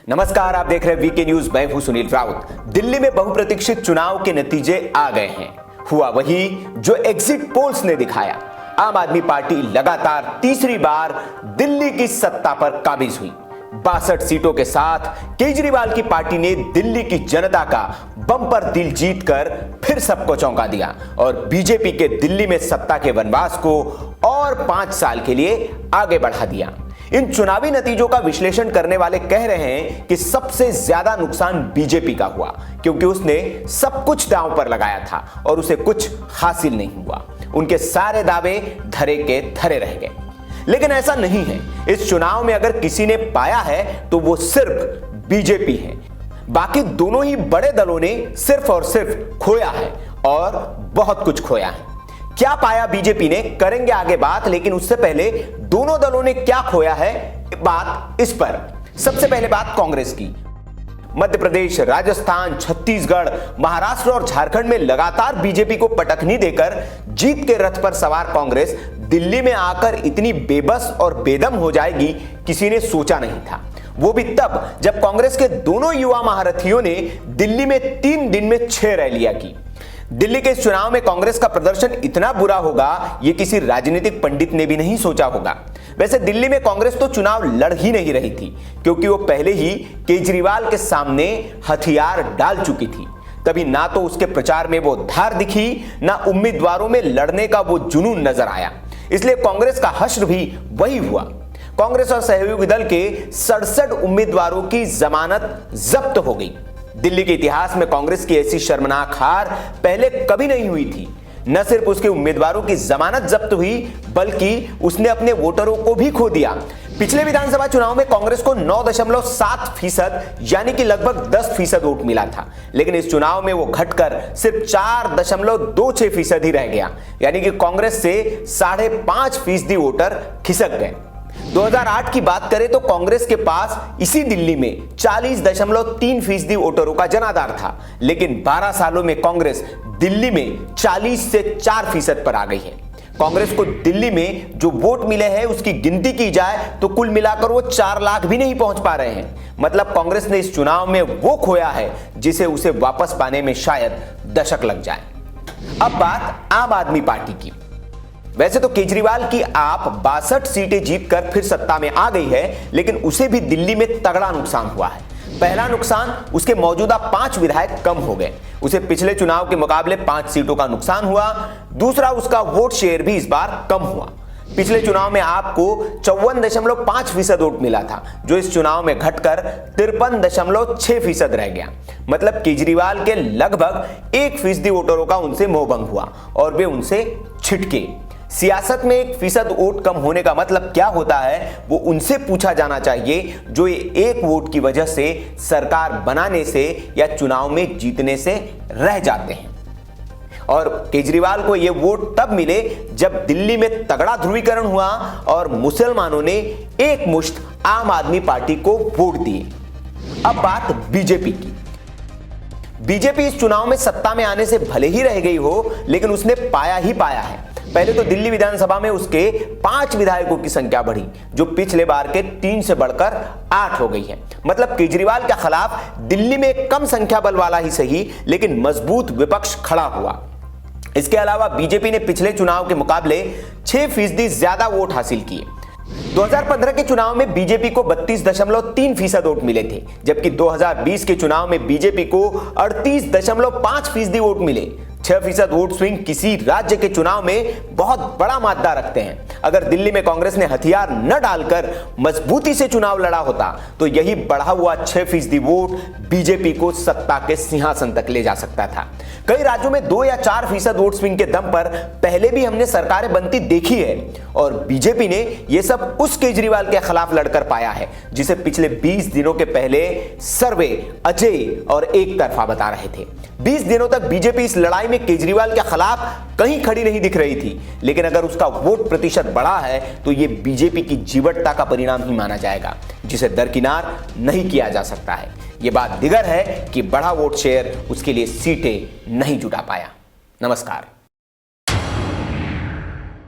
नमस्कार, आप देख रहे हैं वीके न्यूज। मैं हूं सुनील राउत। दिल्ली में बहुप्रतीक्षित चुनाव के नतीजे आ गए हैं। हुआ वही जो एग्जिट पोल्स ने दिखाया। आम आदमी पार्टी लगातार तीसरी बार दिल्ली की सत्ता पर काबिज हुई। 62 सीटों के साथ केजरीवाल की पार्टी ने दिल्ली की जनता का बम्पर दिल जीतकर फिर सबको चौंका दिया और बीजेपी के दिल्ली में सत्ता के वनवास को और 5 साल के लिए आगे बढ़ा दिया। इन चुनावी नतीजों का विश्लेषण करने वाले कह रहे हैं कि सबसे ज्यादा नुकसान बीजेपी का हुआ, क्योंकि उसने सब कुछ दांव पर लगाया था और उसे कुछ हासिल नहीं हुआ। उनके सारे दावे धरे के धरे रह गए। लेकिन ऐसा नहीं है। इस चुनाव में अगर किसी ने पाया है तो वो सिर्फ बीजेपी है। बाकी दोनों ही बड़े दलों ने सिर्फ और सिर्फ खोया है और बहुत कुछ खोया है। क्या पाया बीजेपी ने, करेंगे आगे बात, लेकिन उससे पहले दोनों दलों ने क्या खोया है, बात इस पर। सबसे पहले बात कांग्रेस की। मध्य प्रदेश, राजस्थान, छत्तीसगढ़, महाराष्ट्र और झारखंड में लगातार बीजेपी को पटखनी देकर जीत के रथ पर सवार कांग्रेस दिल्ली में आकर इतनी बेबस और बेदम हो जाएगी, किसी ने सोचा नहीं था। वो भी तब जब कांग्रेस के दोनों युवा महारथियों ने दिल्ली में 3 दिन में 6 रैलियां की। दिल्ली के इस चुनाव में कांग्रेस का प्रदर्शन इतना बुरा होगा, यह किसी राजनीतिक पंडित ने भी नहीं सोचा होगा। वैसे दिल्ली में कांग्रेस तो चुनाव लड़ ही नहीं रही थी, क्योंकि वो पहले ही केजरीवाल के सामने हथियार डाल चुकी थी। तभी ना तो उसके प्रचार में वो धार दिखी, ना उम्मीदवारों में लड़ने का वो जुनून नजर आया। इसलिए कांग्रेस का हश्र भी वही हुआ। कांग्रेस और सहयोगी दल के 67 उम्मीदवारों की जमानत जब्त हो गई। दिल्ली के इतिहास में कांग्रेस की ऐसी शर्मनाक हार पहले कभी नहीं हुई थी। न सिर्फ उसके उम्मीदवारों की जमानत जब्त हुई, बल्कि उसने अपने वोटरों को भी खो दिया। पिछले विधानसभा चुनाव में कांग्रेस को 9.7% यानी कि लगभग 10% वोट मिला था, लेकिन इस चुनाव में वो घटकर सिर्फ 4.26% ही रह गया, यानी कि कांग्रेस से 5.5% वोटर खिसक गए। 2008 की बात करें तो कांग्रेस के पास इसी दिल्ली में 40.3% वोटरों का जनाधार था, लेकिन 12 सालों में कांग्रेस दिल्ली में 40 से 4% पर आ गई है। कांग्रेस को दिल्ली में जो वोट मिले हैं उसकी गिनती की जाए तो कुल मिलाकर वो 4 लाख भी नहीं पहुंच पा रहे हैं। मतलब कांग्रेस ने इस चुनाव में वो खोया है जिसे उसे वापस पाने में शायद दशक लग जाए। अब बात आम आदमी पार्टी की। वैसे तो केजरीवाल की आप 62 सीटें जीतकर फिर सत्ता में आ गई है, लेकिन उसे भी दिल्ली में तगड़ा नुकसान हुआ है। पहला नुकसान, उसके मौजूदा 5 विधायक कम हो गए। उसे पिछले चुनाव के मुकाबले 5 सीटों का नुकसान हुआ। दूसरा, उसका वोट शेयर भी इस बार कम हुआ। पिछले चुनाव में आपको 54.5% वोट मिला था, जो इस चुनाव में घटकर 53.6% रह गया। मतलब केजरीवाल के लगभग 1% वोटरों का उनसे मोहभंग हुआ और वे उनसे छिटके। सियासत में 1% वोट कम होने का मतलब क्या होता है, वो उनसे पूछा जाना चाहिए जो ये 1 वोट की वजह से सरकार बनाने से या चुनाव में जीतने से रह जाते हैं। और केजरीवाल को ये वोट तब मिले जब दिल्ली में तगड़ा ध्रुवीकरण हुआ और मुसलमानों ने एक मुश्त आम आदमी पार्टी को वोट दिए। अब बात बीजेपी की। बीजेपी इस चुनाव में सत्ता में आने से भले ही रह गई हो, लेकिन उसने पाया ही पाया है। पहले तो दिल्ली विधानसभा में उसके 5 विधायकों की संख्या बढ़ी, जो पिछले बार के 3 से बढ़कर 8 हो गई है। मतलब केजरीवाल के खिलाफ दिल्ली में कम संख्या बल वाला ही सही, लेकिन मजबूत विपक्ष खड़ा हुआ। इसके अलावा बीजेपी ने पिछले चुनाव के मुकाबले 6% ज्यादा वोट हासिल किए। 2015 के चुनाव में बीजेपी को 32.3% वोट मिले थे, जबकि 2020 के चुनाव में बीजेपी को 38.5% वोट मिले। 6% वोट स्विंग किसी राज्य के चुनाव में बहुत बड़ा मादा रखते हैं। अगर दिल्ली में कांग्रेस ने हथियार न डालकर मजबूती से चुनाव लड़ा होता तो यही बढ़ा हुआ 6% वोट बीजेपी को सत्ता के सिंहासन तक ले जा सकता था। कई राज्यों में 2 या 4% वोट स्विंग के दम पर पहले भी हमने सरकारें बनती देखी है, और बीजेपी ने यह सब उस केजरीवाल के खिलाफ लड़कर पाया है जिसे पिछले 20 दिनों के पहले सर्वे अजय और एक तरफा बता रहे थे। 20 दिनों तक बीजेपी इस लड़ाई में केजरीवाल के खिलाफ कहीं खड़ी नहीं दिख रही थी, लेकिन अगर उसका वोट प्रतिशत बढ़ा है तो यह बीजेपी की जीवटता का परिणाम ही माना जाएगा, जिसे दरकिनार नहीं किया जा सकता है। यह बात दिगर है कि बढ़ा वोट शेयर उसके लिए सीटें नहीं जुटा पाया। नमस्कार।